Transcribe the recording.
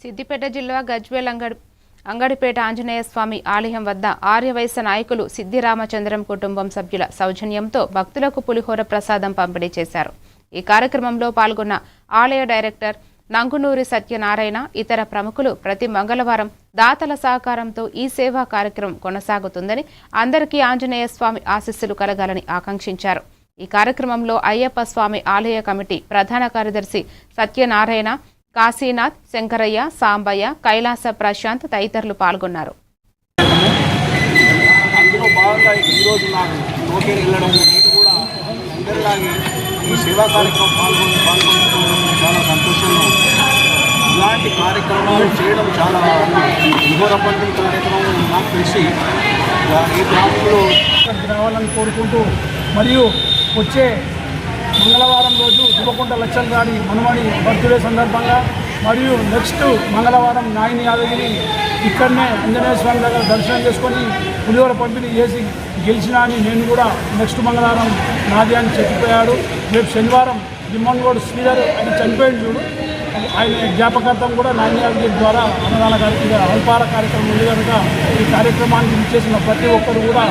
సిద్దిపేట జిల్లా గజ్వేల్ అంగడిపేట ఆంజనేయ స్వామి ఆలయం వద్ద ఆర్యవైశ్య నాయకులు సిద్దిరామచంద్రం కుటుంబం సభ్యుల సౌజన్యంతో భక్తులకు పులిహోర ప్రసాదం పంపిణీ చేశారు. ఈ కార్యక్రమంలో పాల్గొన్న ఆలయ డైరెక్టర్ నంగునూరి సత్యనారాయణ, ఇతర ప్రముఖులు ప్రతి మంగళవారం దాతల సహకారంతో ఈ సేవా కార్యక్రమం కొనసాగుతుందని, అందరికీ ఆంజనేయ స్వామి ఆశీస్సులు కలగాలని ఆకాంక్షించారు. ఈ కార్యక్రమంలో అయ్యప్ప స్వామి ఆలయ కమిటీ ప్రధాన కార్యదర్శి సత్యనారాయణ, కాశీనాథ్, శంకరయ్య, సాంబయ్య, కైలాస ప్రశాంత్ తదితరులు పాల్గొన్నారు. అందులో భాగంగా ఈరోజు నాకు లోకేట్ వెళ్ళడం నేను కూడా అందరిలాగే ఈ సేవా కార్యక్రమం పాల్గొనడం చాలా సంతోషంగా ఉంది. ఇలాంటి కార్యక్రమాలు చేయడం చాలా పులిహోర పంపిణీ కార్యక్రమం నాకు తెలిసి ఈ గ్రామంలో రావాలని కోరుకుంటూ, మరియు వచ్చే మంగళవారం రోజు దుబ్బకొండ లచ్చల్ గారి మనవడి బర్త్డే సందర్భంగా మరియు నెక్స్ట్ మంగళవారం నాయని యాదగిరి ఇక్కడనే ఆంజనేయ స్వామి దగ్గర దర్శనం చేసుకొని పులిహోర పంపిణీ చేసి గెలిచినా అని నేను కూడా నెక్స్ట్ మంగళవారం నాది అని చెప్పిపోయాడు. రేపు శనివారం దిమ్మన్గోడు శ్రీధర్ ఆయన చనిపోయింది చూడు, ఆయన జ్ఞాపకార్థం కూడా నాయని యాదగిరి ద్వారా అన్నదాన కార్యక్రమం అల్పార కార్యక్రమం ఉంది కనుక ఈ కార్యక్రమానికి ఇచ్చేసిన ప్రతి ఒక్కరు కూడా